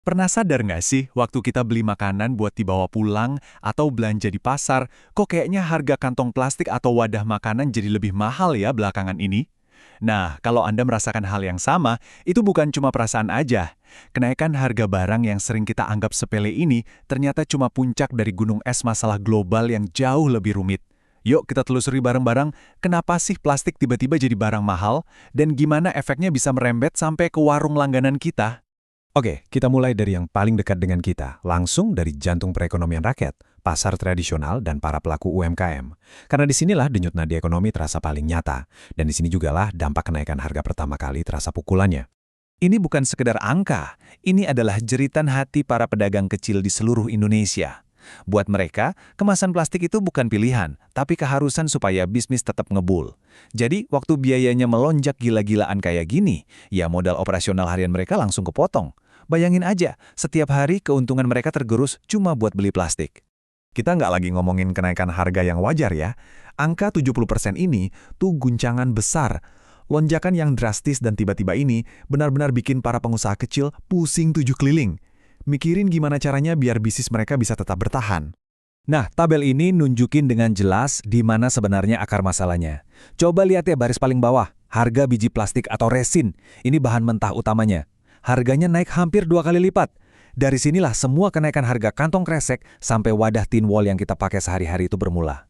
Pernah sadar nggak sih, waktu kita beli makanan buat dibawa pulang atau belanja di pasar, kok kayaknya harga kantong plastik atau wadah makanan jadi lebih mahal ya belakangan ini? Nah, kalau Anda merasakan hal yang sama, itu bukan cuma perasaan aja. Kenaikan harga barang yang sering kita anggap sepele ini ternyata cuma puncak dari gunung es masalah global yang jauh lebih rumit. Yuk kita telusuri bareng-bareng, kenapa sih plastik tiba-tiba jadi barang mahal, dan gimana efeknya bisa merembet sampai ke warung langganan kita? Oke, kita mulai dari yang paling dekat dengan kita, langsung dari jantung perekonomian rakyat, pasar tradisional, dan para pelaku UMKM. Karena disinilah denyut nadi ekonomi terasa paling nyata, dan di sini jugalah dampak kenaikan harga pertama kali terasa pukulannya. Ini bukan sekedar angka, ini adalah jeritan hati para pedagang kecil di seluruh Indonesia. Buat mereka, kemasan plastik itu bukan pilihan, tapi keharusan supaya bisnis tetap ngebul. Jadi, waktu biayanya melonjak gila-gilaan kayak gini, ya modal operasional harian mereka langsung kepotong. Bayangin aja, setiap hari keuntungan mereka tergerus cuma buat beli plastik. Kita nggak lagi ngomongin kenaikan harga yang wajar ya. Angka 70% ini tuh guncangan besar. Lonjakan yang drastis dan tiba-tiba ini benar-benar bikin para pengusaha kecil pusing tujuh keliling. Mikirin gimana caranya biar bisnis mereka bisa tetap bertahan. Nah, tabel ini nunjukin dengan jelas di mana sebenarnya akar masalahnya. Coba lihat ya baris paling bawah, harga biji plastik atau resin. Ini bahan mentah utamanya. Harganya naik hampir 2 kali lipat. Dari sinilah semua kenaikan harga kantong kresek sampai wadah tin wall yang kita pakai sehari-hari itu bermula.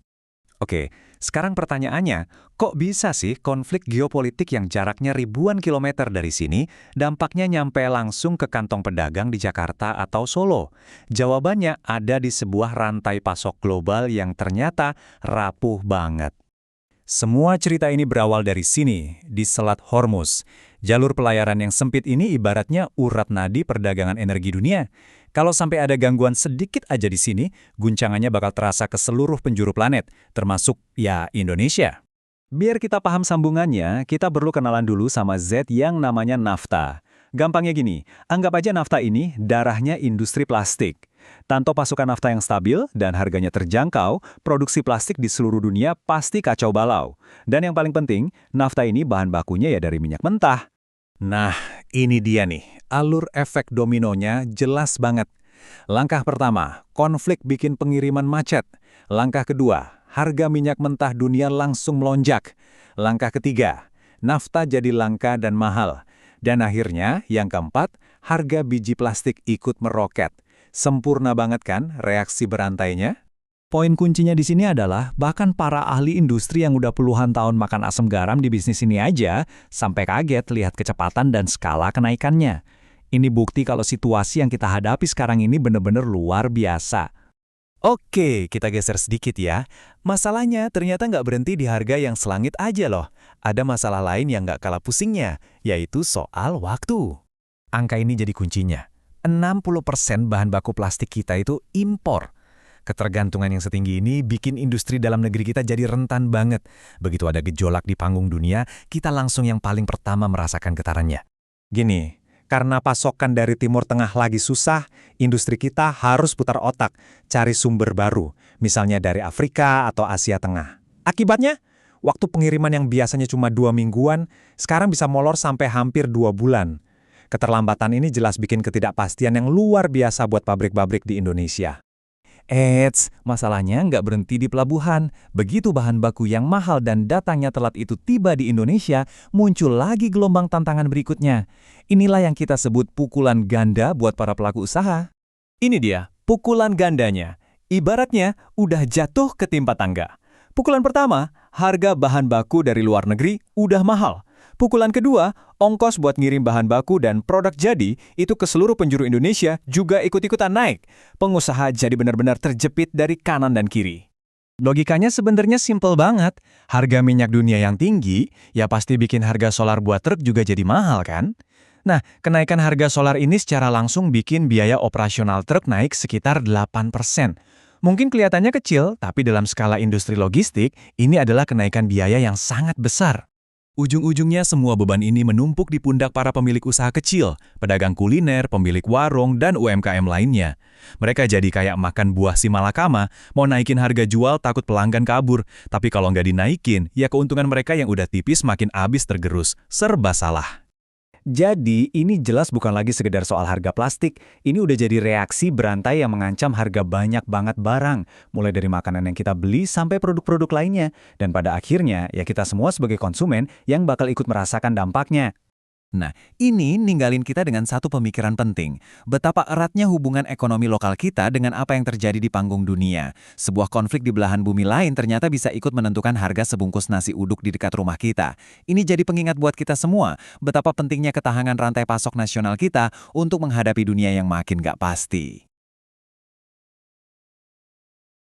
Oke, sekarang pertanyaannya, kok bisa sih konflik geopolitik yang jaraknya ribuan kilometer dari sini, dampaknya nyampe langsung ke kantong pedagang di Jakarta atau Solo? Jawabannya ada di sebuah rantai pasok global yang ternyata rapuh banget. Semua cerita ini berawal dari sini, di Selat Hormuz. Jalur pelayaran yang sempit ini ibaratnya urat nadi perdagangan energi dunia. Kalau sampai ada gangguan sedikit aja di sini, guncangannya bakal terasa ke seluruh penjuru planet, termasuk, ya, Indonesia. Biar kita paham sambungannya, kita perlu kenalan dulu sama zat yang namanya nafta. Gampangnya gini, anggap aja nafta ini darahnya industri plastik. Tanpa pasokan nafta yang stabil dan harganya terjangkau, produksi plastik di seluruh dunia pasti kacau balau. Dan yang paling penting, nafta ini bahan bakunya ya dari minyak mentah. Nah, ini dia nih, alur efek dominonya jelas banget. Langkah pertama, konflik bikin pengiriman macet. Langkah kedua, harga minyak mentah dunia langsung melonjak. Langkah ketiga, nafta jadi langka dan mahal. Dan akhirnya, yang keempat, harga biji plastik ikut meroket. Sempurna banget kan reaksi berantainya? Poin kuncinya di sini adalah bahkan para ahli industri yang udah puluhan tahun makan asam garam di bisnis ini aja sampai kaget lihat kecepatan dan skala kenaikannya. Ini bukti kalau situasi yang kita hadapi sekarang ini benar-benar luar biasa. Oke, kita geser sedikit ya. Masalahnya ternyata nggak berhenti di harga yang selangit aja loh. Ada masalah lain yang nggak kalah pusingnya, yaitu soal waktu. Angka ini jadi kuncinya. 60% bahan baku plastik kita itu impor. Ketergantungan yang setinggi ini bikin industri dalam negeri kita jadi rentan banget. Begitu ada gejolak di panggung dunia, kita langsung yang paling pertama merasakan getarannya. Gini, karena pasokan dari Timur Tengah lagi susah, industri kita harus putar otak, cari sumber baru, misalnya dari Afrika atau Asia Tengah. Akibatnya, waktu pengiriman yang biasanya cuma 2 mingguan, sekarang bisa molor sampai hampir 2 bulan. Keterlambatan ini jelas bikin ketidakpastian yang luar biasa buat pabrik-pabrik di Indonesia. Masalahnya nggak berhenti di pelabuhan. Begitu bahan baku yang mahal dan datangnya telat itu tiba di Indonesia, muncul lagi gelombang tantangan berikutnya. Inilah yang kita sebut pukulan ganda buat para pelaku usaha. Ini dia, pukulan gandanya. Ibaratnya udah jatuh ketimpa tangga. Pukulan pertama, harga bahan baku dari luar negeri udah mahal. Pukulan kedua, ongkos buat ngirim bahan baku dan produk jadi itu ke seluruh penjuru Indonesia juga ikut-ikutan naik. Pengusaha jadi benar-benar terjepit dari kanan dan kiri. Logikanya sebenarnya simpel banget. Harga minyak dunia yang tinggi, ya pasti bikin harga solar buat truk juga jadi mahal kan? Nah, kenaikan harga solar ini secara langsung bikin biaya operasional truk naik sekitar 8%. Mungkin kelihatannya kecil, tapi dalam skala industri logistik, ini adalah kenaikan biaya yang sangat besar. Ujung-ujungnya semua beban ini menumpuk di pundak para pemilik usaha kecil, pedagang kuliner, pemilik warung, dan UMKM lainnya. Mereka jadi kayak makan buah si malakama, mau naikin harga jual takut pelanggan kabur, tapi kalau nggak dinaikin, ya keuntungan mereka yang udah tipis makin abis tergerus. Serba salah. Jadi, ini jelas bukan lagi sekedar soal harga plastik. Ini udah jadi reaksi berantai yang mengancam harga banyak banget barang, mulai dari makanan yang kita beli sampai produk-produk lainnya. Dan pada akhirnya, ya kita semua sebagai konsumen yang bakal ikut merasakan dampaknya. Nah, ini ninggalin kita dengan satu pemikiran penting. Betapa eratnya hubungan ekonomi lokal kita dengan apa yang terjadi di panggung dunia. Sebuah konflik di belahan bumi lain ternyata bisa ikut menentukan harga sebungkus nasi uduk di dekat rumah kita. Ini jadi pengingat buat kita semua, betapa pentingnya ketahanan rantai pasok nasional kita untuk menghadapi dunia yang makin gak pasti.